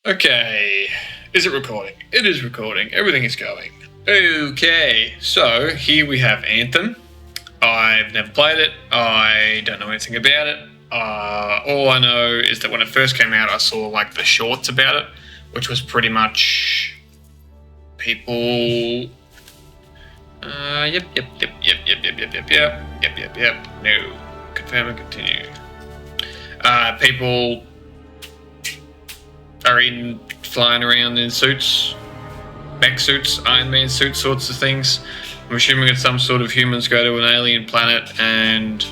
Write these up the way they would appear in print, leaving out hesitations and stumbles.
Okay, is it recording? It is recording. Everything is going. Okay, so here we have Anthem. I've never played it. I don't know anything about it. All I know is that when it first came out, I saw like the shorts about it, which was pretty much people. Yep. No, confirm and continue. People are flying around in suits, mech suits, Iron Man suits, sorts of things. I'm assuming it's some sort of humans go to an alien planet and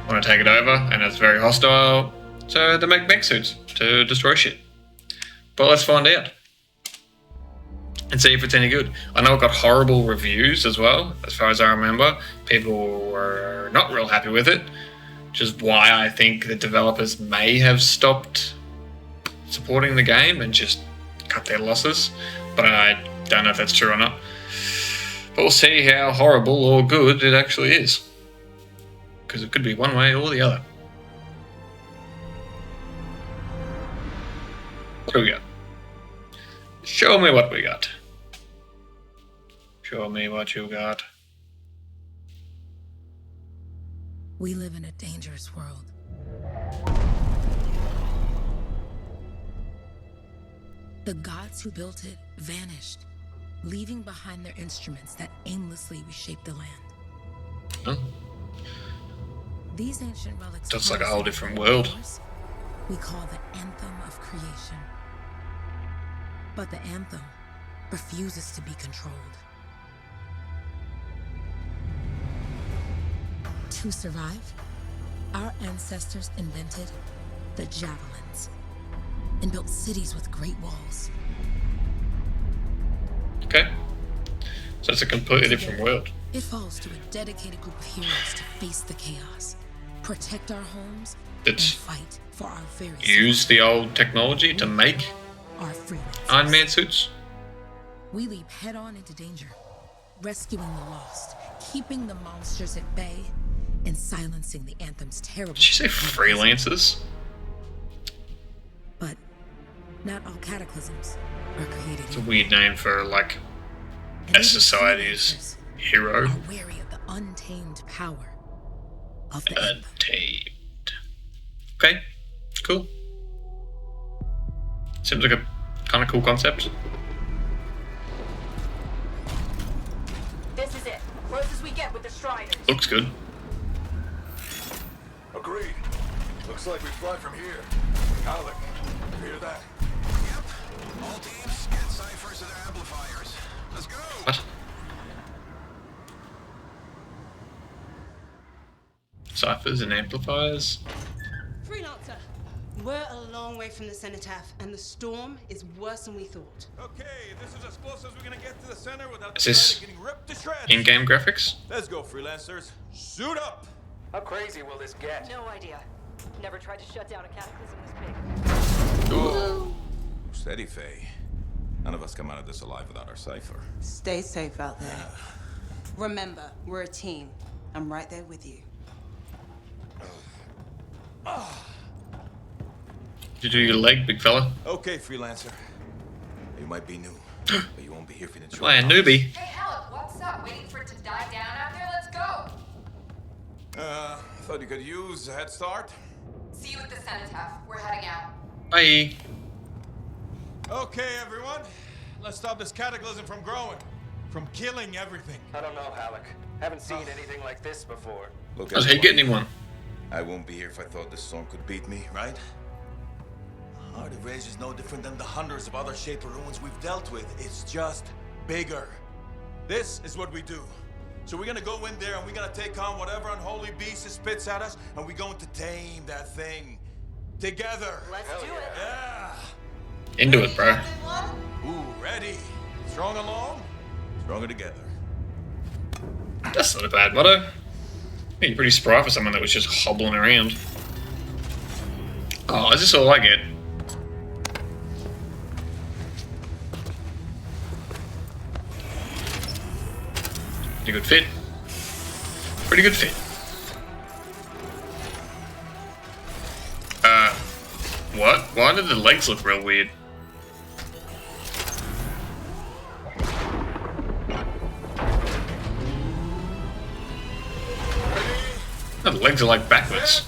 want to take it over, and it's very hostile, so they make mech suits to destroy shit. But let's find out and see if it's any good. I know it got horrible reviews as well, as far as I remember. People were not real happy with it, which is why I think the developers may have stopped supporting the game and just cut their losses. But I don't know if that's true or not. But we'll see how horrible or good it actually is, because it could be one way or the other. What do we got? Show me what we got. Show me what you got. We live in a dangerous world. The gods who built it vanished, leaving behind their instruments that aimlessly reshaped the land. Oh. These ancient relics That's like a whole different world. We call the Anthem of creation. But the Anthem refuses to be controlled. To survive, our ancestors invented the javelins and built cities with great walls. Okay. So it's a completely different world. It falls to a dedicated group of heroes to face the chaos, protect our homes, and It's fight for our very use the old technology to make our freedom. Iron Man suits. We leap head-on into danger, rescuing the lost, keeping the monsters at bay, and silencing the Anthem's terrible... Did she say freelancers? But not all cataclysms are created It's a equal. weird name for like And a even society's freelancers hero. are wary of the untamed power of the Anthem. Untamed. Okay, cool. Seems like a kind of cool concept. This is it. Close as we get with the Striders. Looks good. Agreed. Looks like we fly from here. Alec, you hear that? Yep. All teams, get ciphers to their amplifiers. Let's go. What? Ciphers and amplifiers? Freelancer, we're a long way from the cenotaph, and the storm is worse than we thought. Okay, this is as close as we're gonna get to the center without Is this getting ripped to shreds. in-game graphics? Let's go, freelancers. Suit up! How crazy will this get? No idea. Never tried to shut down a cataclysm this big. Ooh. Steady, Faye. None of us come out of this alive without our cipher. Stay safe out there. Remember, we're a team. I'm right there with you. Did you do your leg, big fella? Okay, freelancer. You might be new, but you won't be here for the Why a newbie? Hey, Alec, what's up? Waiting for it to die down out there? Let's go! Thought you could use a head start. See you at the cenotaph. We're heading out. Bye. Okay, everyone. Let's stop this cataclysm from growing. From killing everything. I don't know, Alec. Haven't seen anything like this before. Look, Does he get anyone? I won't be here if I thought this storm could beat me, right? Our Rage is no different than the hundreds of other Shaper ruins we've dealt with. It's just bigger. This is what we do. So we're gonna go in there and we're gonna take on whatever unholy beast it spits at us, and we're going to tame that thing. Together. Let's do it. Yeah. Into it, bro. Ooh, ready. Strong alone, stronger together. That's not a bad motto. Yeah, you're pretty spry for someone that was just hobbling around. Oh, is this all I get? Pretty good fit. Pretty good fit. What? Why did the legs look real weird? Oh, the legs are like backwards.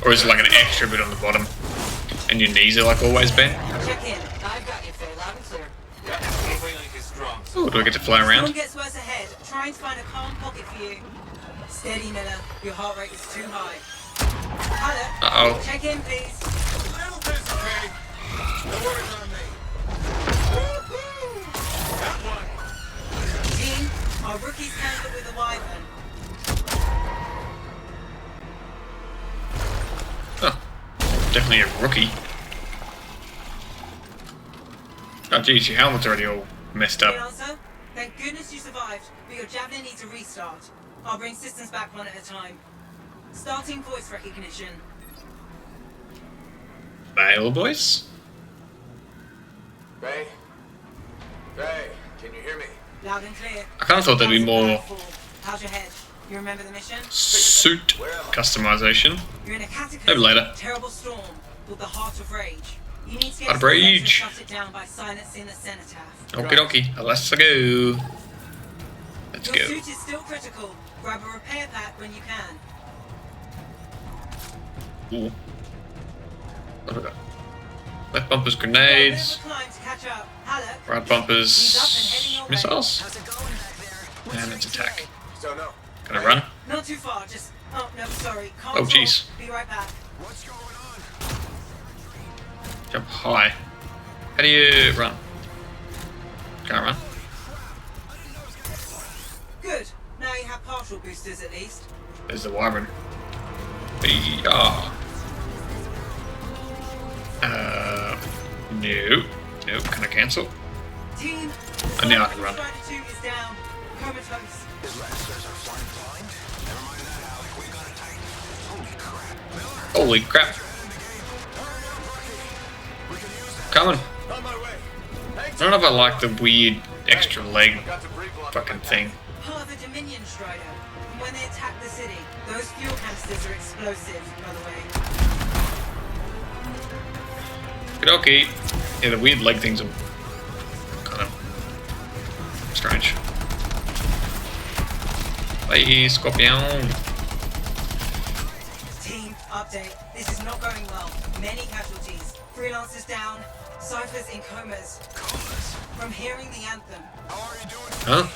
Or is it like an extra bit on the bottom? And your knees are like always bent? Check in. I've got you, Faye. Loud and clear. Oh, do I get to fly Storm around? gets worse ahead. Try and find a calm pocket for you. Steady, Miller. Your heart rate is too high. Hello. Uh-oh. Check in, please. Little busy, Faye. No worries on me. That one. Team, our rookies handled with a wyvern. Oh, definitely a rookie. Oh geez, your helmet's already all messed up. Freelancer, thank goodness you survived, but your javelin needs a restart. I'll bring systems back one at a time. Starting voice recognition. Playable boys? Faye? Faye, can you hear me? Loud and clear. I kind of thought there'd be more How's your head? You remember the mission? suit customization. You're in a catacomb. Maybe later. Terrible storm called the Heart of Rage. You need to get Heart of to the ledge and Rage. shut it down by silencing the cenotaph. Okie dokie, let's go. Let's Your go. suit is still critical. Grab a repair pack when you can. Ooh. What have we got? Left bumpers, Got a bit of grenades. a climb to catch up. Halleck. Right He's up and bumpers, heading your way. missiles. How's it going back there? And it's attack. So no. Can I run? Not too far, just... Oh, no, sorry. Can't Oh, jeez. talk. Be right back. What's going on? Jump high. How do you run? Can't run. Good. Now you have partial boosters at least. There's the wyvern. Yeah. No. Nope. Can I cancel? Team, And now I can run. Strider 2 is down. Comatose. His lancers are flying blind? Never mind that, Alec. We got it tight. Holy crap. Miller, Holy crap. you're ahead of the game. Hurry up, Rookie. We can use that. Coming. On my way. I don't know if I like the weird extra leg Got to pre-block fucking thing. Part of the Dominion Strider. And when they attack the city, those fuel canisters are explosive, by the way. Okay. Yeah, the weird leg things are kind of strange. Bye, Scorpion. Team, update. This is not going well. Many casualties. Freelancers down. Ciphers in comas. Comas. From hearing the anthem. How are you doing? Huh?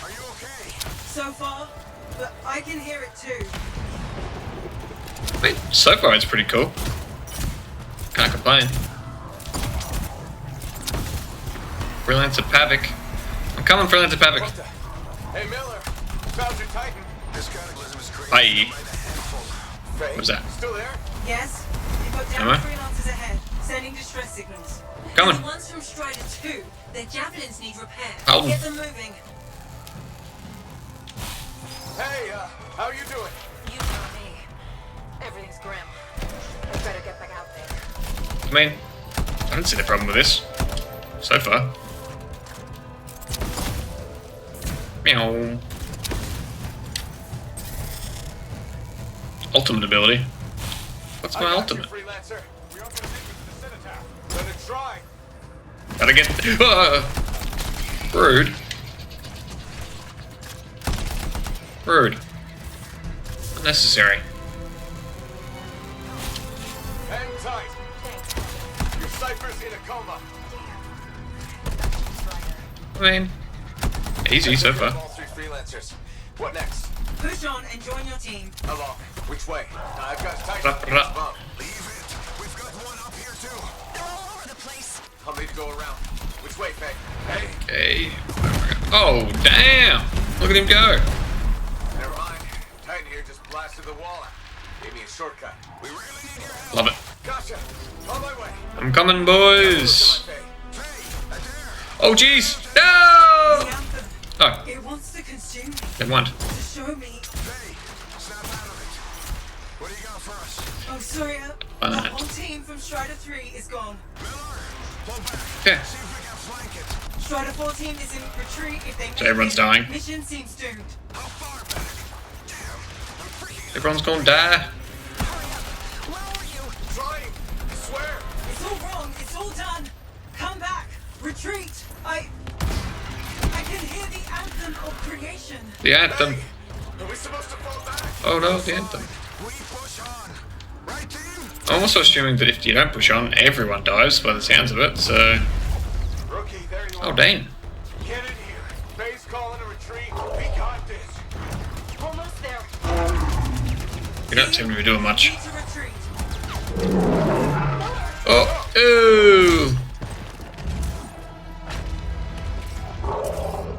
Are you okay? So far, but I can hear it too. Wait, so far it's pretty cool. Can't complain. Freelancer Pavic. I'm coming, Freelancer Pavic. What the? Hey, Miller. Found your Titan. This cataclysm is crazy. Bye. By the handful. Faye, What's that? Still there? Yes, you've got down Am I? freelancers ahead, sending distress signals. Coming. And the ones from Strider 2, their javelins need repair. Oh. Get them moving. Hey, how you doing? You know me. Everything's grim. I better get back out there. I mean, I don't see the problem with this. So far. Meow. Ultimate ability. What's my I got ultimate? You, Freelancer. We aren't gonna make it to the cenotaph. Gonna try. Gotta get. Rude. Rude. Unnecessary. Hang tight. Your Cypher's in a coma. I mean, easy so far. All three freelancers. What next? Push on and join your team. Along. Which way? I've got Titan. Rap, rap. Bomb. Leave it. We've got one up here too. They're all over the place. I'll need to go around. Which way, Faye? Hey. Okay. Oh, damn! Look at him go. Never mind. Titan here just blasted the wall out. Gave me a shortcut. We really need your help. Love it. Gotcha. On my way. I'm coming, boys. Come on, Faye. Faye, I dare. Oh, jeez. The No! anthem. Oh, It wants to consume me, never mind. to show me. Faye, snap out of it. What do you got for us? Oh, sorry, the Fine. whole team from Strider 3 is gone. Miller, pull back. Yeah. See if we can flank it. Strider 4 team is in retreat if they make So everyone's it. dying? Mission seems doomed. How far back? Damn, I'm freaking Everyone's gonna die. Where are you? all done. Come back. Retreat. I can hear the anthem of creation. The anthem. Are we supposed to fall back? Oh no, the anthem. We push on. Right, team? I'm also assuming that if you don't push on, everyone dies by the sounds of it, so... Rookie, there you are. Oh, dang. Get in here. Base calling a retreat. We got this. Almost there. You don't seem to be doing much. Need to retreat. Oh, ooh!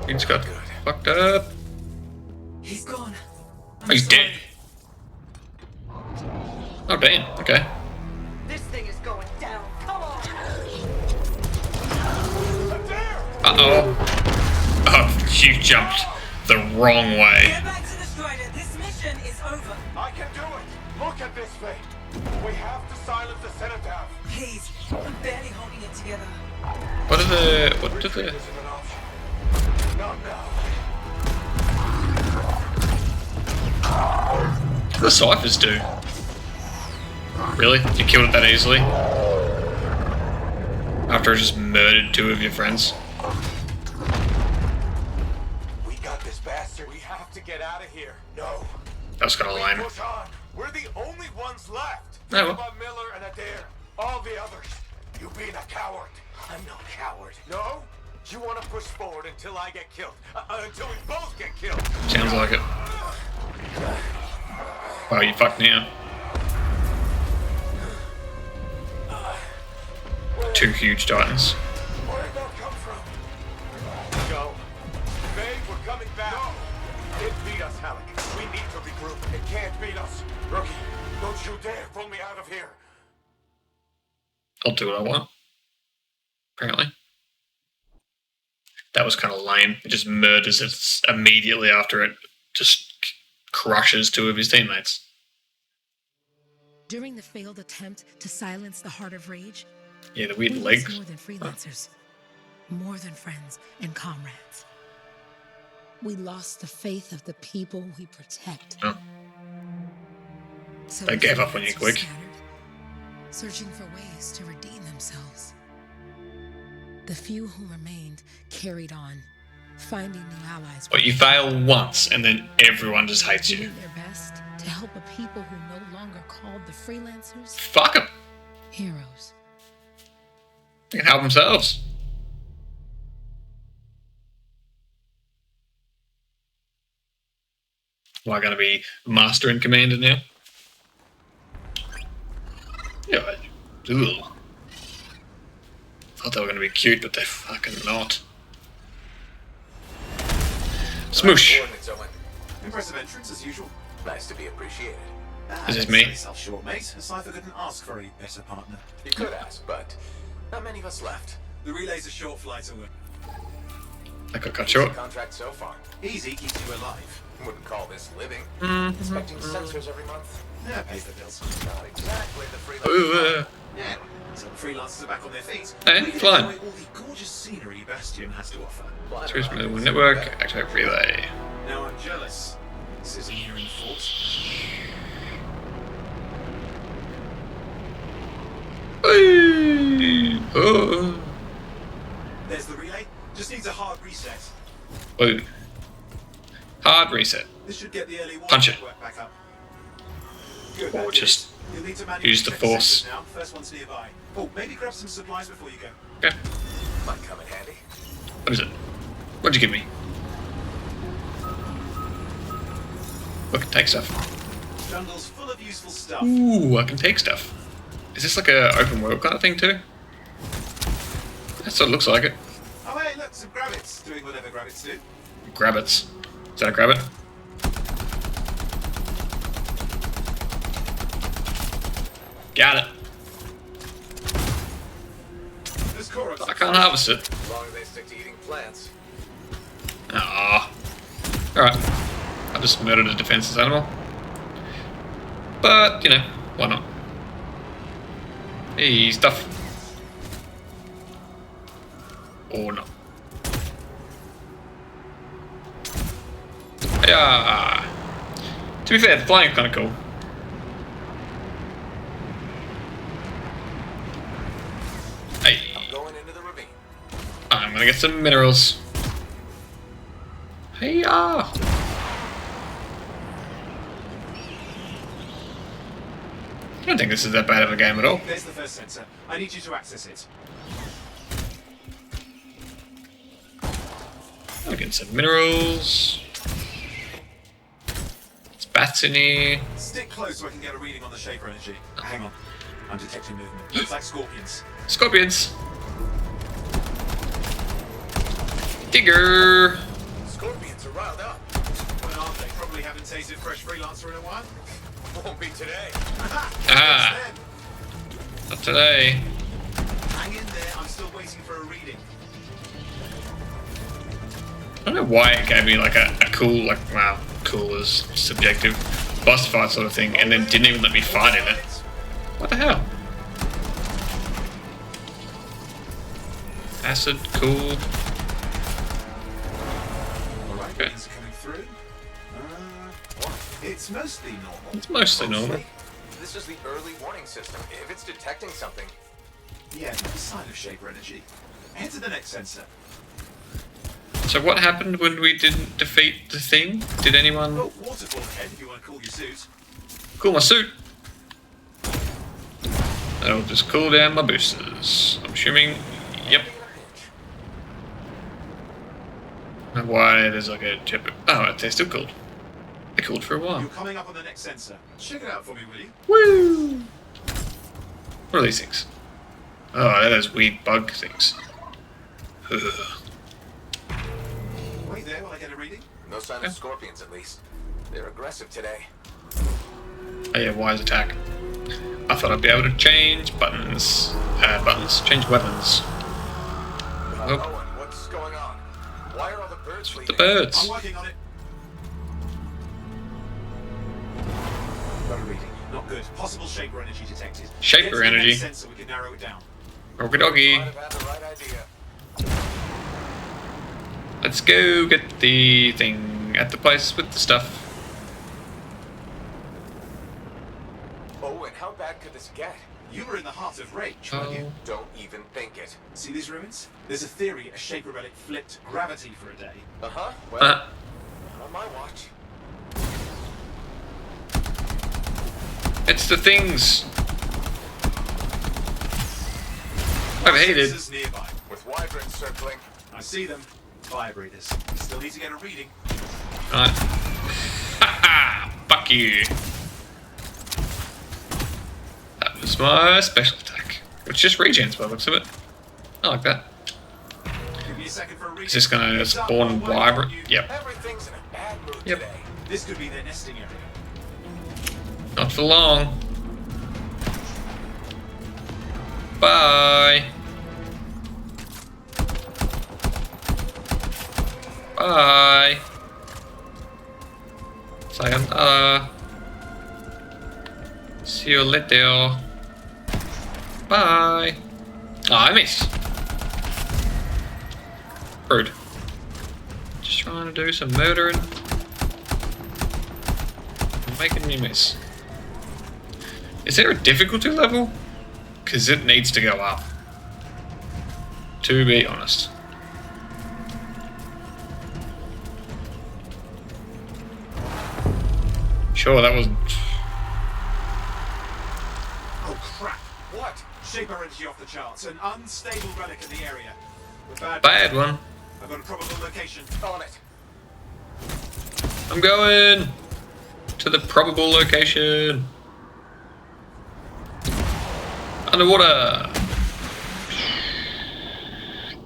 He just got fucked up. He's gone. Oh, he's dead. Oh, damn. Okay. This thing is going down. Come on. Uh-oh. Oh, you jumped the wrong way. Get back to the Strider. This mission is over. I can do it. Look at this thing. We have to silence the cenotaph. Please. I'm barely holding it together. What do the... Isn't an option. Not now. What do the ciphers do? Really? You killed it that easily? After I just murdered 2 of your friends? We got this bastard. We have to get out of here. No. That was kind of lame. Push on. We're the only ones left. Oh, well. Think about Miller and Adair. All the others. You being a coward. I'm no coward. No? You want to push forward until I get killed. Until we both get killed. Sounds like it. Wow, you fucked now. 2 huge titans. Where'd that come from? Go. Babe, we're coming back. No. It beat us, Halleck. We need to regroup. It can't beat us. Rookie, don't you dare pull me out of here. I'll do what I want. Apparently. That was kind of lame. It just murders it immediately after it just crushes 2 of his teammates. During the failed attempt to silence the Heart of Rage, Yeah, the we weird lost legs. more than freelancers, more than friends and comrades. We lost the faith of the people we protect. Oh. So They the gave up on you freelancers quick. scattered, searching for ways to redeem themselves. The few who remained carried on, finding new allies. But you fail once and then everyone just hates you. doing their best to help a people who no longer called the freelancers Fuck them. heroes. They can help themselves. Am I going to be master and commander now? Yeah. Ugh. Thought they were going to be cute, but they're fucking not. Smoosh. Coordinates, Owen. Impressive entrance as usual. Nice to be appreciated. This is Don't me. sell yourself short, mate. A cipher couldn't ask for a better partner. You could ask, but not many of us left. The relay's a short flight away. I got cut short. Contract so far. Easy keeps you alive. Wouldn't call this living. Mm-hmm. Inspecting sensors every month. Yeah, pays the bills. Not exactly the freelance. Ooh, Yeah. So the freelancers are back on their feet. Hey, We can flying. enjoy all the gorgeous scenery Bastion has to offer. Switch to the network, activate relay. Now I'm jealous. Sitting here in the fort. Hey. Oh. There's the relay. Just needs a hard reset. Ooh. Hard reset. This should get the early warning Punch it. network back up. Good. Or that just is. You'll need to manually use the check force. sensors Now. First one's nearby. Oh, maybe grab some supplies before you go. Okay. Might come in handy. What is it? What'd you give me? Look, take stuff. Jungle's full of useful stuff. Ooh, I can take stuff. Is this like a open world kind of thing too? That's what it looks like it. Oh hey, look, some grabbits doing whatever grabbits do. Grabbits. Is that a grabbit? Got it. This chorus. I can't harvest it. As long as they stick to eating plants. Ah. Alright. I just murdered a defenseless animal. But, you know, why not? Hey, stuff. Or not. Yeah. To be fair, the flying is kind of cool. Hey. gonna get some minerals. Hey, I don't think this is that bad of a game at all. There's the first sensor. I need you to access it. I'll get some minerals. There's bats in here. Stick close so I can get a reading on the Shaper energy. Hang on. I'm detecting movement. Looks like scorpions. Scorpions. Digger. Scorpions are riled up. When aren't they? Probably haven't tasted fresh freelancer in a while. Won't be today. Ah. Not today. Hang in there. I'm still waiting for a reading. I don't know why it gave me like a cool, like, wow, cool is subjective, boss fight sort of thing, and then didn't even let me fight in it. What the hell? Acid, cool. Alright, Okay. things are coming through. It's mostly normal. It's mostly normal. This is the early warning system. If it's detecting something, Yeah, no sign of Shaper energy. Head to the next sensor. So what happened when we didn't defeat the thing? Did anyone Oh, waterfall head if you want to cool your suit. cool my suit? That'll just cool down my boosters. I'm assuming, yep. And why there's like a chip. Oh, they're still cooled. They cooled for a while. You're coming up on the next sensor. Check it out for me, will you? Woo! What are these things? Oh, they're those weird bug things. Ugh. Wait there while I get a reading. no sign of scorpions at least. They're aggressive today. Oh yeah, wise attack. I thought I'd be able to change buttons. Change weapons. Owen, what's going on? Why are all the birds The leaving? birds. I'm working on it. Got a reading. Not good. Possible Shaper energy detected. Shaper Get to the energy. next sensor, we can narrow it down. Okie dokie. Might have had the right idea. Let's go get the thing at the place with the stuff. Owen, how bad could this get? You were in the heart of rage, weren't you? Don't even think it. See these ruins? There's a theory a Shaper relic flipped gravity for a day. Uh-huh. Well, on my watch. It's the things. Overheated. Sensors nearby. With wyverns circling. I see them. Fire breathers. Still need to get a reading. Right. Haha! Fuck you. That was my special attack. Which just regens by the looks of it. I like that. Give me a second for a reading. Is this gonna It's up, spawn I'm waiting wyvern? on you. Yep. Everything's in a bad mood Yep. today. This could be their nesting area. Not for long. Bye. Bye. Sayonara. See you later. Bye. Oh, I missed. Rude. Just trying to do some murdering. Making me miss. Is there a difficulty level? Because it needs to go up. To be honest. Sure, that was... Oh crap! What? Shaper energy off the charts. An unstable relic in the area. The Bad one. I've got a probable location. On it. I'm going to the probable location. Underwater.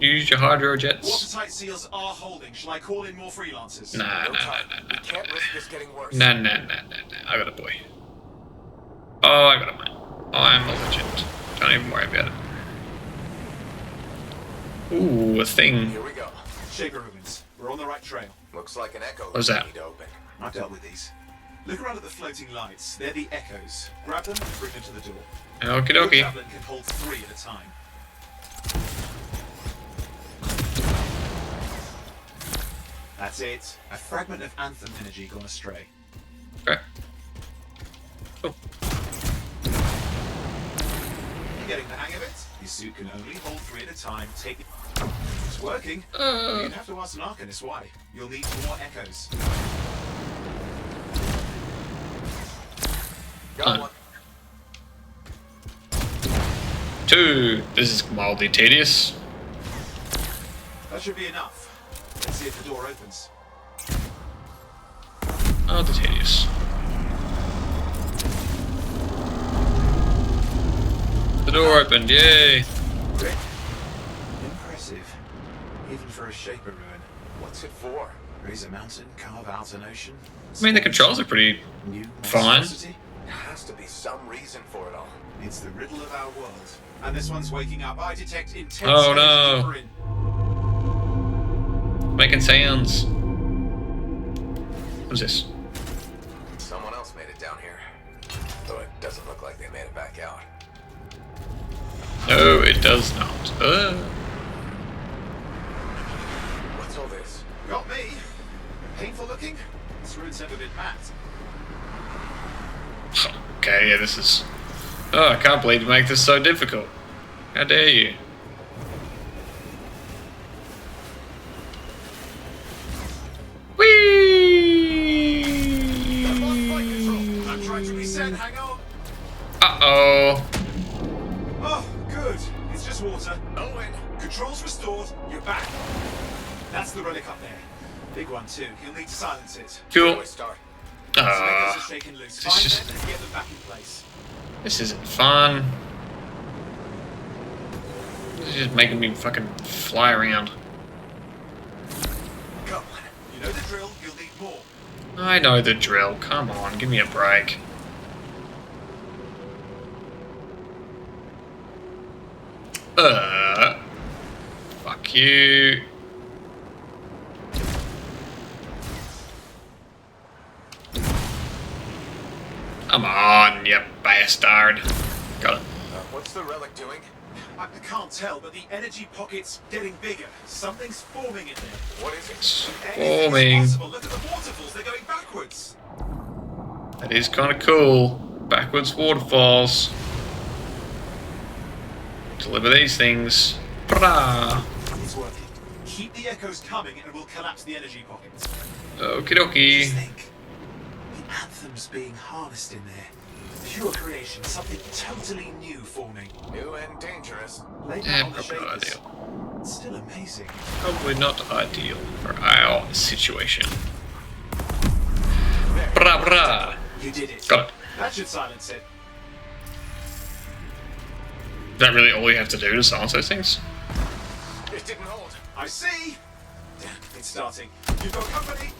Use your hydro jets. Watertight seals are holding. Shall I call in more freelancers? Nah. We can't risk this getting worse. Nah. I got a boy. Oh, I got a man. I'm a legend. Don't even worry about it. Ooh, a thing. Here we go. Shaper ruins. We're on the right trail. Looks like an echo. What's that? We need to open. I've dealt with these. Look around at the floating lights. They're the echoes. Grab them and bring them to the door. Okie Your dokie. javelin can hold 3 at a time. That's it. A fragment of Anthem energy gone astray. Okay. Cool. You're getting the hang of it? Your suit can only hold 3 at a time. Take it. It's working. You'd have to ask an Arcanist why. You'll need more echoes. Got one. 2. This is mildly tedious. That should be enough. Let's see if the door opens. Mildly tedious. The door opened, yay! Rick, impressive. Even for a Shaper ruin. What's it for? Raise a mountain, carve out an ocean. I mean, the controls are pretty New fine. monstrosity. There has to be some reason for it all. It's the riddle of our world. And this one's waking up. I detect intense Oh, energy no. deeper in. Making sounds. What's this? Someone else made it down here. Though it doesn't look like they made it back out. No, it does not. What's all this? Got me. Painful looking. This ruin's never been mapped. Okay, yeah, this is... Oh, I can't believe you make this so difficult. How dare you? Whee! I'm on flight control. I'm trying to reset. Hang on. Uh-oh. Oh, good. It's just water. Owen! Controls restored. You're back. That's the relic up there. Big one too. You'll need to silence it. Where do Cool. I start? Some echoes are shaken loose. It's Find just- them and get them back in place. This isn't fun. This is just making me fucking fly around. Come on. You know the drill. You'll need more. I know the drill. Come on, give me a break. Fuck you. Come on, you bastard. Got it. What's the relic doing? I can't tell, but the energy pocket's getting bigger. Something's forming in there. What is it? It's Anything's forming. possible. Look at the waterfalls. They're going backwards. That is kind of cool. Backwards waterfalls. Deliver these things. Bra. It's working. Keep the echoes coming and we'll collapse the energy pockets. Okie dokie. Just think. The anthem's being harnessed in there. Pure creation, something totally new forming. New and dangerous. Laid Yeah, out on the probably not shakers. ideal. Still amazing. Probably not ideal for our situation. There. Bra bra. You did it. Got it. That should silence it. Is that really all you have to do to silence those things? It didn't hold. I see. Damn, it's starting. You've got company.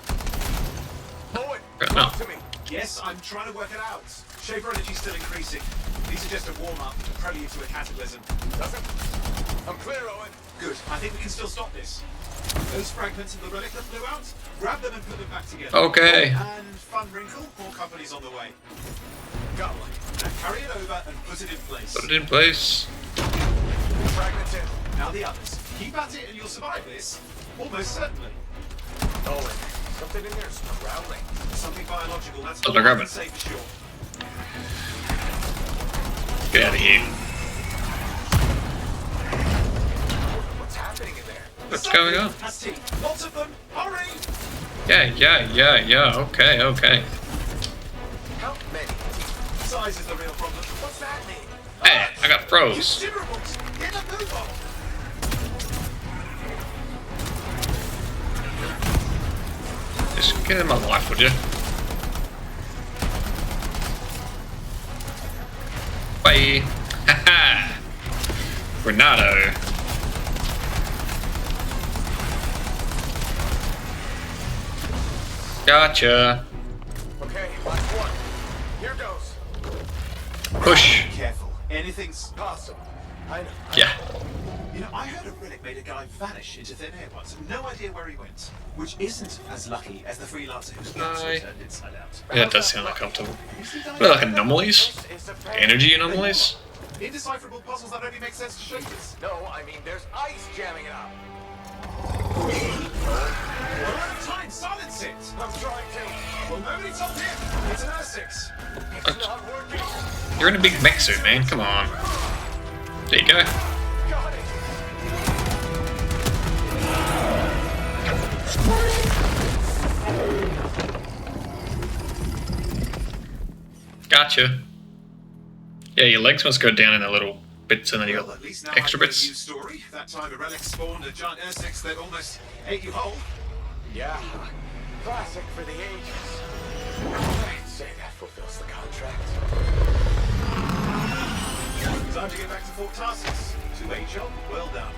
Owen! No. Talk to me! Yes, I'm trying to work it out. Shaper energy's still increasing. These are just a warm-up, a prelude to a cataclysm. Doesn't? I'm clear, Owen. Good. I think we can still stop this. Those fragments of the relic that flew out, grab them and put them back together. Okay. And fun wrinkle, more company's on the way. Got one. Now carry it over and put it in place. Put it in place. Fragments in. Now the others. Keep at it and you'll survive this. Almost certainly. Owen, something in there's growling. Something biological, that's Oh, all they're I grabbing. can say for sure. Get out of here. What's happening in there? What's going on? Has teeth. Lots of them. Hurry! Yeah. Okay. How many? Size is the real problem. What's that mean? Hey, I got froze. Considerables. Get a move on. Just get in my life, would you? Bye. Haha. Renato. Gotcha. Okay, last one. Here goes. Push. Careful. Anything's Awesome. I know. Yeah. You know, I heard a relic made a guy vanish into thin air once. No idea where he went. Which isn't as lucky as the freelancer whose glass Aye. was turned inside out. Yeah, it does sound uncomfortable. Usually done What, like anomalies? It's a fan. Energy anomalies? Indecipherable puzzles that only make sense to shapers. No, I mean there's ice jamming it up. We're out of time. Silence it. I'm trying to. Well, nobody told him. It's an R6. It's not working. You're in a big mech suit, man. Come on. There you go. Got it. Gotcha. Yeah, your legs must go down in a little bits and then you Well, got at least now extra I know the bits. news story. That time a relic spawned a giant Ursix that almost ate you whole. Yeah. Classic for the ages. I'd say that fulfills the contract. Time to get back to Fort Tarsus. 2-8 job, well done.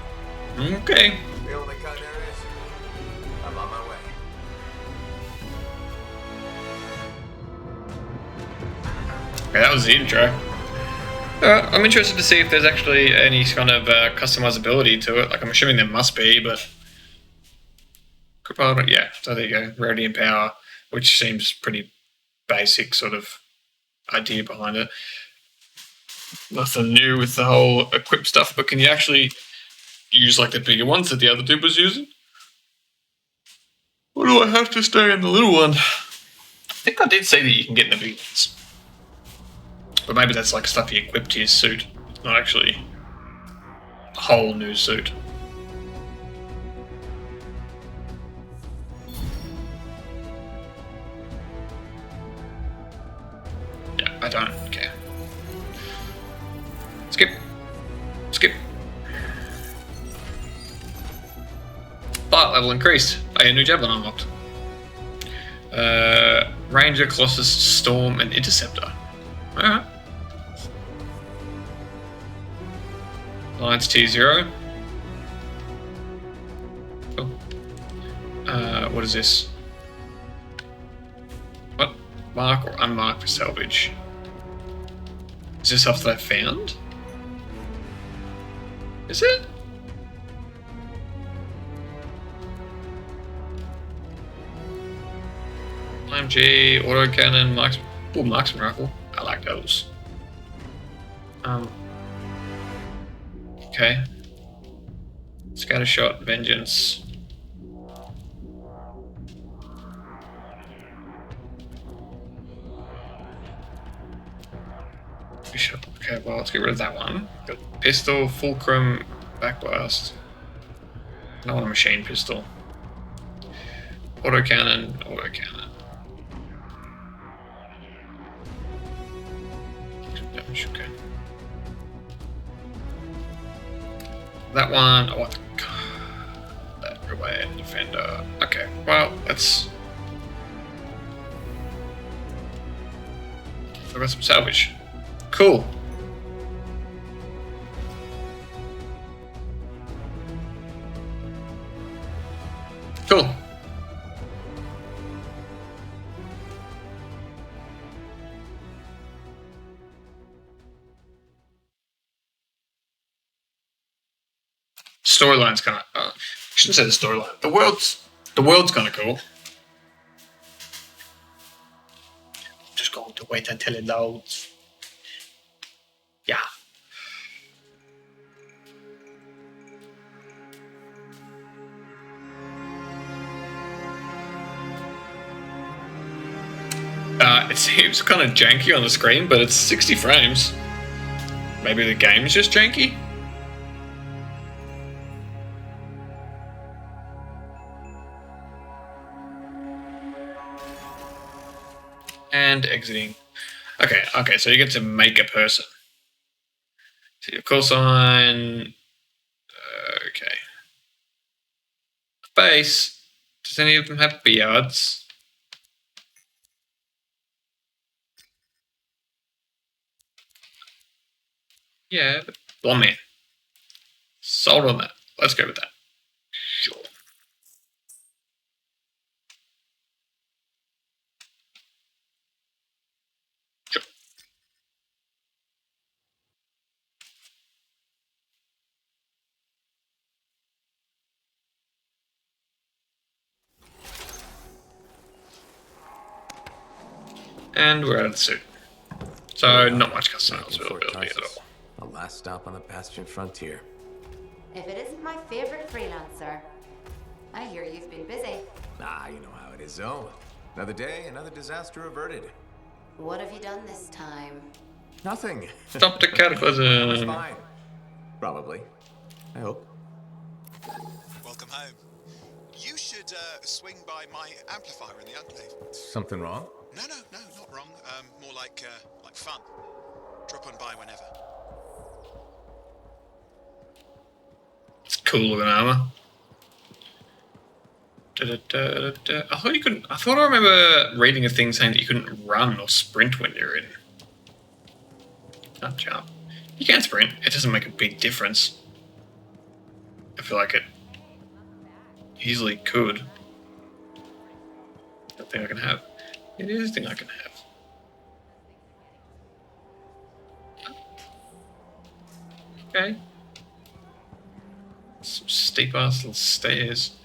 Okay. The only kind there is. I'm on my way. Okay, that was the intro. I'm interested to see if there's actually any kind of customizability to it. Like, I'm assuming there must be, but... Yeah, so there you go. Rarity and power, which seems pretty basic sort of idea behind it. Nothing new with the whole equip stuff, but can you actually use like the bigger ones that the other dude was using? Or do I have to stay in the little one? I think I did say that you can get in the big ones. But maybe that's like stuff you equip to your suit, not actually a whole new suit. Yeah, I don't care. Skip. Skip. Flight level increased. A new javelin unlocked. Ranger, Colossus, Storm, and Interceptor. Alright. Alliance T0. Cool. What is this? What? Mark or unmarked for salvage? Is this stuff that I found? Is it? IMG, autocannon, marksman rifle. I like those. Okay. Scatter shot, vengeance. Bishop. Okay, well, let's get rid of that one. Got pistol, fulcrum, backblast. I don't want a machine pistol. Autocannon, autocannon. Damage, okay. That one, I want that relay defender. Okay, well, let's. I've got some salvage. Cool. Cool. Storyline's kind of. I shouldn't say the storyline. The world's kind of cool. Just going to wait until it loads. Yeah. It seems kind of janky on the screen, but it's 60 frames. Maybe the game's just janky? And exiting. Okay, so you get to make a person. So your call sign. Okay. Face. Does any of them have beards? Yeah, but blonde man. Sold on that. Let's go with that. Sure. Sure. And we're out of the suit. So not much customizability at all. The last stop on the Bastion frontier. If it isn't my favorite freelancer. I hear you've been busy. Ah, you know how it is, Zoe. Another day, another disaster averted. What have you done this time? Nothing. Stop the cataclysm. It's fine. Probably. I hope. Welcome home. You should should swing by my amplifier in the Enclave. Something wrong? No, not wrong. More like fun. Drop on by whenever. It's cool looking armor. I thought you couldn't. I thought I remember reading a thing saying that you couldn't run or sprint when you're in. Not jump. You can sprint. It doesn't make a big difference. I feel like it easily could. That thing I can have. It is a thing I can have. Okay. Some steep ass little stairs.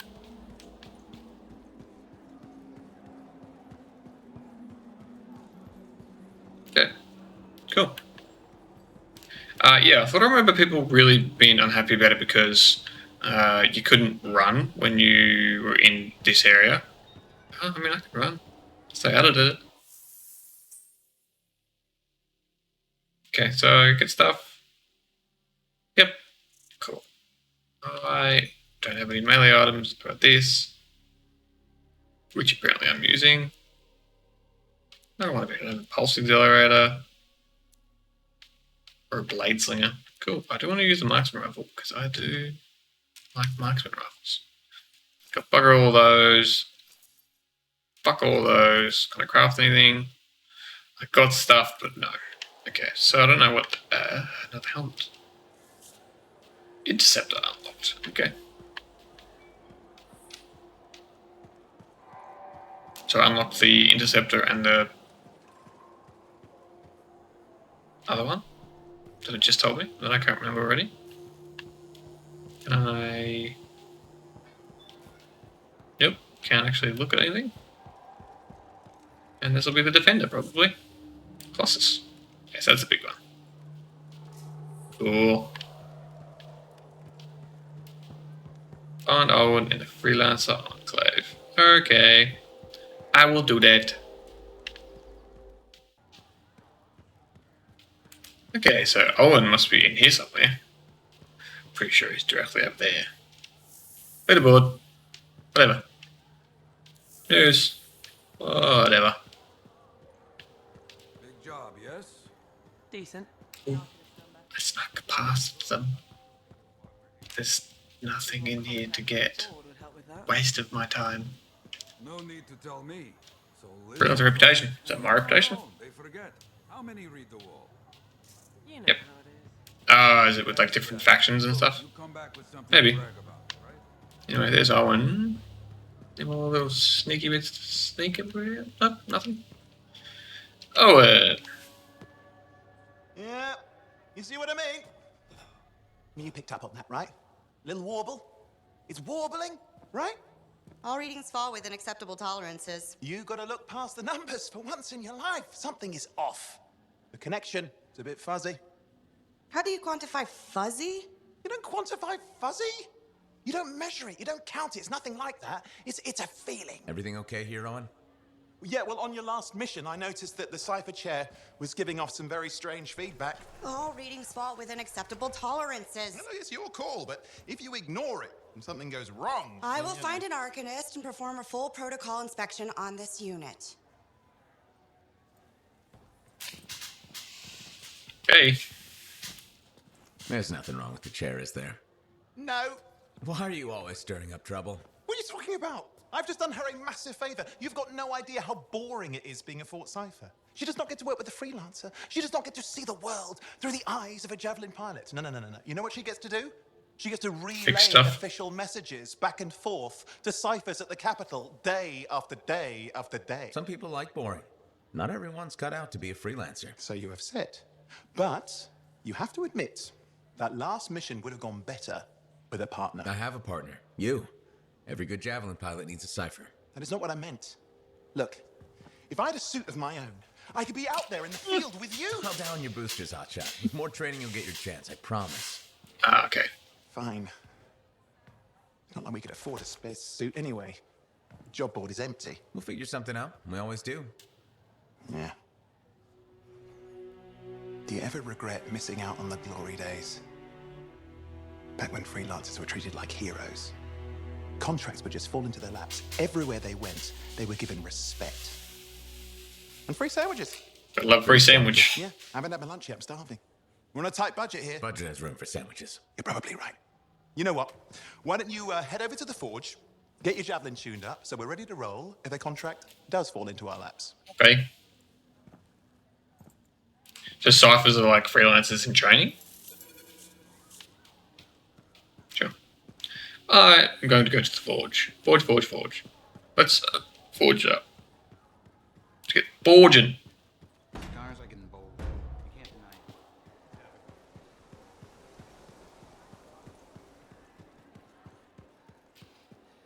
Okay. Cool. Yeah, I thought I remember people really being unhappy about it because you couldn't run when you were in this area. Oh, I mean, I could run. So I added it. Okay, so good stuff. Yep. Cool. I don't have any melee items. Got this, which apparently I'm using. I don't want to be a pulse accelerator or a blade slinger. Cool. I do want to use a marksman rifle because I do like marksman rifles. Got bugger all those. Fuck all those. Can I craft anything? I got stuff, but no. Okay, so I don't know what. Another helmet. Interceptor unlocked. Okay. So I unlocked the interceptor and the other one that it just told me that I can't remember already. Can I? Nope, can't actually look at anything. And this will be the defender probably. Colossus. Yes, that's a big one. Cool. Find Owen in the Freelancer Enclave. Okay. I will do that. Okay, so Owen must be in here somewhere. Pretty sure he's directly up there. Leaderboard. Whatever. News. Whatever. Big job, yes? Decent. Ooh. I snuck past them. There's nothing in here to get. Waste of my time. No need to tell me. So Freelancer reputation. Is that my reputation? They forget. How many read the wall? You know Yep. how it is. Is it with like different factions and stuff? You come back with something Maybe. to brag about, right? Anyway, there's Owen. Any more little sneaky bits to sneak up here? No, nothing. Owen. Yeah, you see what I mean? You picked up on that, right? Little warble? It's warbling, right? All readings fall within acceptable tolerances. You gotta look past the numbers for once in your life. Something is off. The connection is a bit fuzzy. How do you quantify fuzzy? You don't quantify fuzzy? You don't measure it, you don't count it, it's nothing like that. It's a feeling. Everything okay here, Owen? Yeah, well, on your last mission, I noticed that the Cypher Chair was giving off some very strange feedback. All readings fall within acceptable tolerances. No, it's your call, but if you ignore it and something goes wrong... I will find an Arcanist and perform a full protocol inspection on this unit. Hey. There's nothing wrong with the chair, is there? No. Why are you always stirring up trouble? What are you talking about? I've just done her a massive favor. You've got no idea how boring it is being a Fort Cypher. She does not get to work with a freelancer. She does not get to see the world through the eyes of a Javelin pilot. No. You know what she gets to do? She gets to relay official messages back and forth to ciphers at the capital day after day after day. Some people like boring. Not everyone's cut out to be a freelancer. So you have said. But you have to admit, that last mission would have gone better with a partner. I have a partner. You. Every good Javelin pilot needs a cipher. That is not what I meant. Look, if I had a suit of my own, I could be out there in the field with you. Calm down your boosters, hotshot. With more training, you'll get your chance, I promise. Okay. Fine. It's not like we could afford a spare suit anyway. The job board is empty. We'll figure something out. We always do. Yeah. Do you ever regret missing out on the glory days? Back when freelancers were treated like heroes. Contracts would just fall into their laps. Everywhere they went, they were given respect. And free sandwiches. I love free sandwich. Yeah, I haven't had my lunch yet. I'm starving. We're on a tight budget here. Budget has room for sandwiches. You're probably right. You know what? Why don't you head over to the forge, get your javelin tuned up, so we're ready to roll if a contract does fall into our laps. Okay. So ciphers are like freelancers in training? Sure. I'm going to go to the forge. Forge. Let's forge it up. Let's get forging. Scars are getting bold. You can't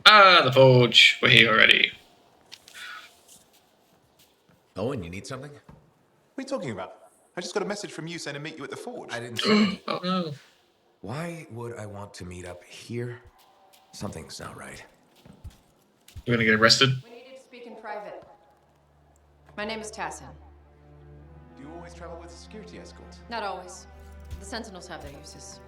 deny it. The forge. We're here already. Owen, you need something? What are you talking about? I just got a message from you saying to meet you at the forge. I didn't say. Oh no. Why would I want to meet up here? Something's not right. We're gonna get arrested. We need you to speak in private. My name is Tassin. Do you always travel with a security escort? Not always. The Sentinels have their uses.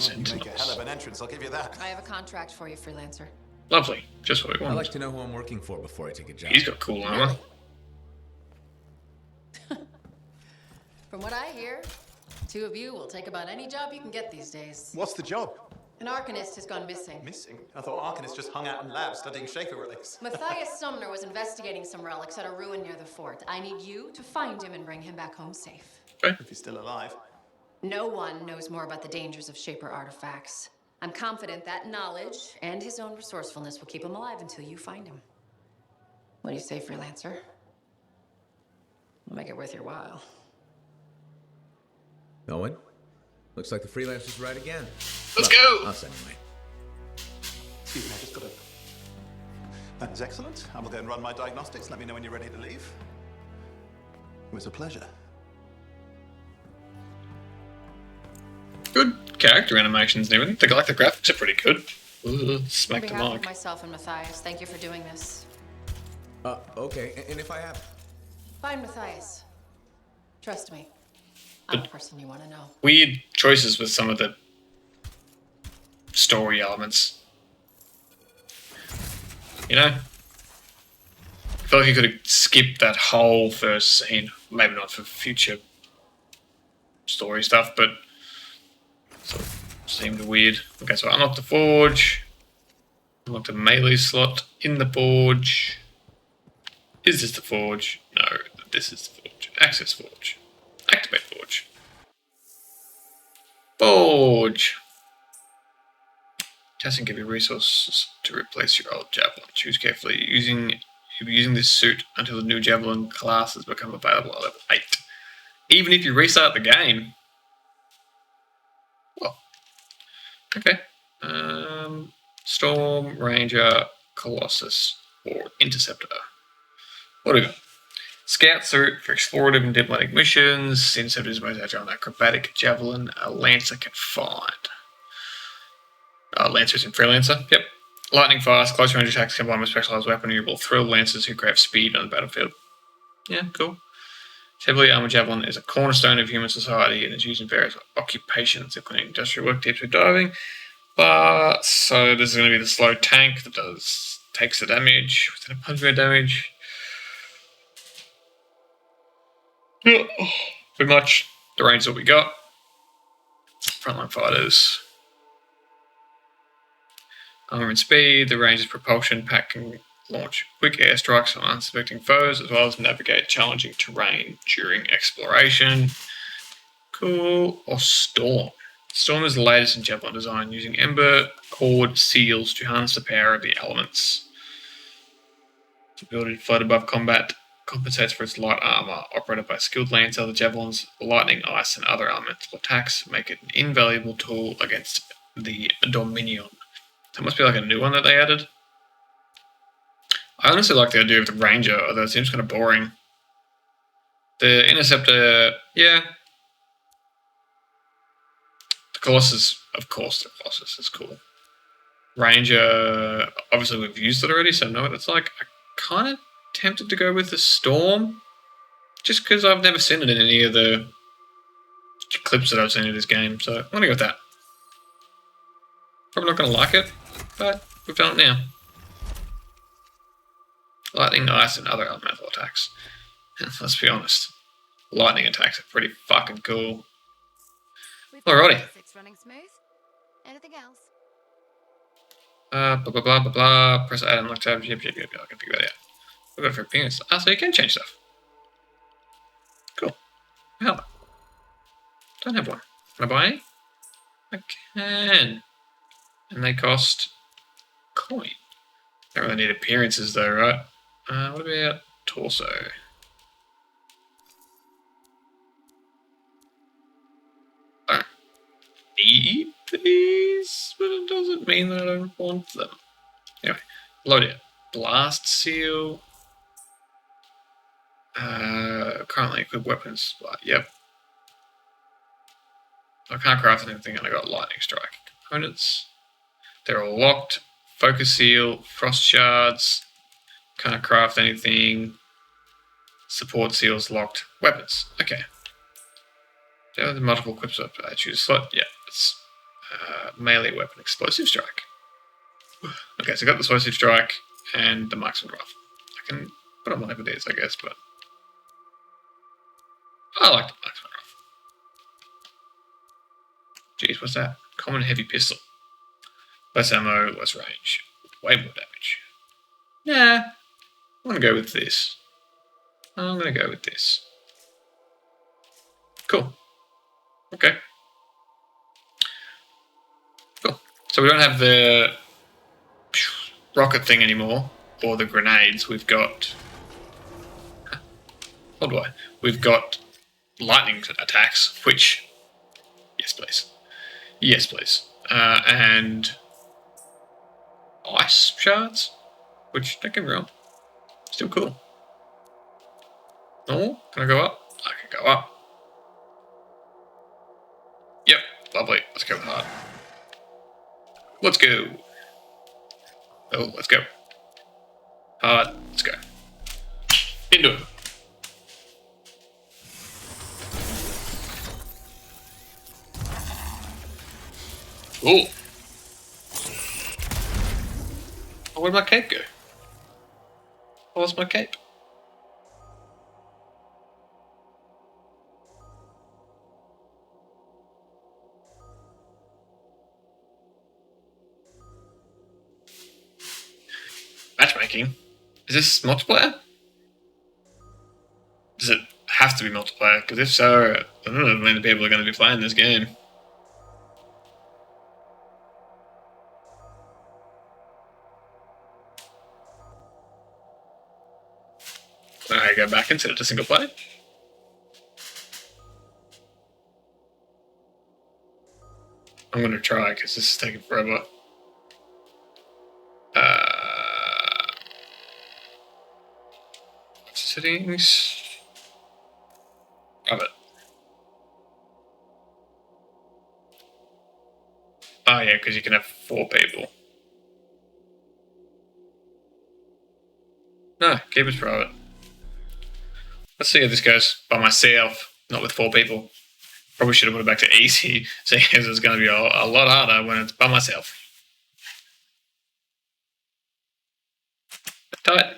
Well, you make a hell of an entrance, I'll give you that. I have a contract for you, freelancer. Lovely. Just what we I want. like to know who I'm working for before I take a job. He's got cool armor. From what I hear, two of you will take about any job you can get these days. What's the job? An Arcanist has gone missing. Missing? I thought Arcanists just hung out in labs studying Shaper relics. Matthias Sumner was investigating some relics at a ruin near the fort. I need you to find him and bring him back home safe. Okay. If he's still alive. No one knows more about the dangers of Shaper artifacts. I'm confident that knowledge and his own resourcefulness will keep him alive until you find him. What do you say, freelancer? We'll make it worth your while. Owen, looks like the freelancer's right again. Let's go! Us anyway. Excuse me, I just got to... That is excellent. I will go and run my diagnostics. Let me know when you're ready to leave. It was a pleasure. Good character animations and everything. The graphics are pretty good. Ooh, smack On the behalf mark. of myself and Matthias, thank you for doing this. Okay, and if I have... Find Matthias. Trust me. I'm the person you want to know. Weird choices with some of the story elements. You know? I feel like you could have skipped that whole first scene. Maybe not for future story stuff, but sort of seemed weird. Okay, so I unlocked the forge. Unlocked a melee slot in the forge. Is this the forge? No, this is the forge. Access forge. Activate forge. Forge. Tassin give you resources to replace your old javelin. Choose carefully. You'll be using this suit until the new javelin classes become available at level 8. Even if you restart the game. Well. Okay. Storm, Ranger, Colossus, or Interceptor. What do we got? Scout suit for explorative and diplomatic missions. Interceptor is most agile and acrobatic. Javelin, a Lancer can find. Lancers and Freelancer, yep. Lightning fast, close range attacks combined with specialized weapon. You will thrill Lancers who crave speed on the battlefield. Yeah, cool. Heavily armored javelin is a cornerstone of human society and is used in various occupations, including industrial work, deep sea diving. But so this is going to be the slow tank that takes the damage within a punch damage. Yeah, pretty much the range that we got. Frontline fighters. Armor and speed, the range's propulsion pack can launch quick airstrikes on unsuspecting foes, as well as navigate challenging terrain during exploration. Cool. Or Storm. Storm is the latest in javelin design, using ember cord seals to harness the power of the elements. Its ability to float above combat compensates for its light armor. Operated by a skilled lancer, the javelins, lightning, ice, and other elemental attacks make it an invaluable tool against the Dominion. That must be like a new one that they added. I honestly like the idea of the Ranger, although it seems kind of boring. The Interceptor, yeah. The Colossus, of course, the Colossus is cool. Ranger, obviously we've used it already, so I know what it's like. I kind of tempted to go with the Storm, just because I've never seen it in any of the clips that I've seen of this game, so I'm going to go with that. Probably not going to like it, but we've done it now. Lightning, ice, and other elemental attacks. Let's be honest. Lightning attacks are pretty fucking cool. Alrighty. Running smooth. Anything else? Blah blah blah blah blah. Press add and look tab. Yep. I can figure that out. We've got for appearance. Ah, so you can change stuff. Cool. Hell. Don't have one. Can I buy any? I can. And they cost coin. Don't really need appearances though, right? What about torso? I don't need these, but it doesn't mean that I don't want them. Anyway, load it. Blast seal. Currently equipped weapons. Yep. I can't craft anything and I got lightning strike. Components. They're all locked. Focus seal, frost shards. Can't craft anything. Support seals locked. Weapons. Okay. There are the multiple equips up. I choose a slot. Yeah, it's melee weapon, explosive strike. Okay, so I got the explosive strike and the marksman rifle. I can put on one of these, I guess, but I like the marksman rifle. Jeez, what's that? Common heavy pistol. Less ammo, less range. Way more damage. Nah, I'm gonna go with this. Cool. Okay. Cool. So we don't have the rocket thing anymore, or the grenades. We've got... What do I? We've got lightning attacks, which... Yes, please. Yes, please. And... ice shards, which, don't get me wrong, still cool. Oh, can I go up? I can go up. Yep, lovely. Let's go hard. Let's go. Oh, let's go. Hard. Let's go. Into it. Oh. Oh, where'd my cape go? I lost my cape. Matchmaking? Is this multiplayer? Does it have to be multiplayer? Because if so, I don't know how many people are going to be playing this game. I go back and set it to single player. I'm going to try because this is taking forever. Settings. Love it. Oh yeah, because you can have 4 people. No, keep it private. Let's see how this goes by myself, not with 4 people. Probably should have put it back to easy, seeing as it's going to be a lot harder when it's by myself. Tight.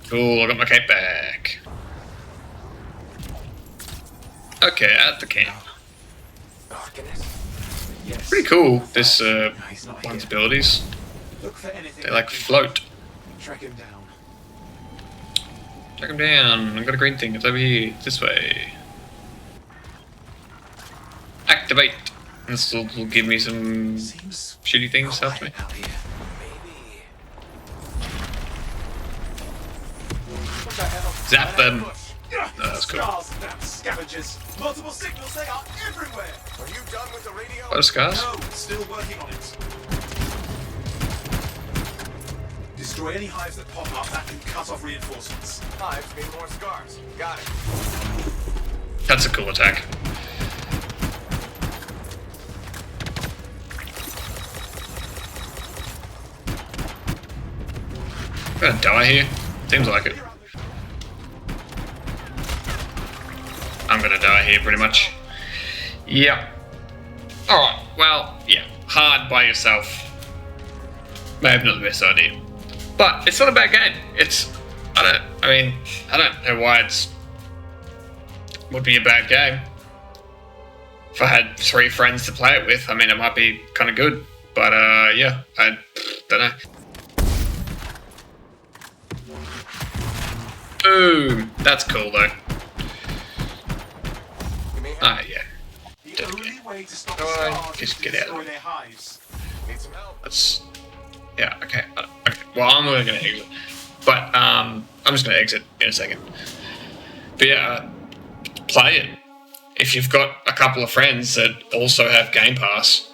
Cool, I got my cape back. Okay, at the camp. Pretty cool, this one's abilities. They like float. Track him down. Track him down. I've got a green thing. It's over here. This way. Activate. This will give me some shitty things after me. Zap them. No, that's cool. Scavengers. Multiple signals, they are everywhere. Are you done with the radio? What are scars? No, still working on it. Destroy any hives that pop up, that can cut off reinforcements. Hives mean more scars. Got it. That's a cool attack. I'm gonna die here. Seems like it. I'm gonna die here pretty much. Yep. Alright, well, yeah. Hard by yourself. Maybe not the best idea. But it's not a bad game. I don't know why would be a bad game. If I had 3 friends to play it with, I mean, it might be kind of good. But, yeah, I don't know. Boom! That's cool, though. Ah, yeah. Just get out of it. Let's... Yeah, okay. Okay. Well, I'm going to exit. But, I'm just going to exit in a second. But, yeah, play it. If you've got a couple of friends that also have Game Pass,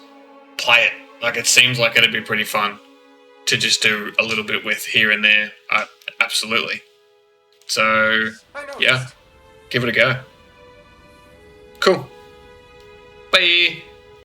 play it. Like, it seems like it'd be pretty fun to just do a little bit with here and there. Absolutely. So, yeah, give it a go. Cool. Bye.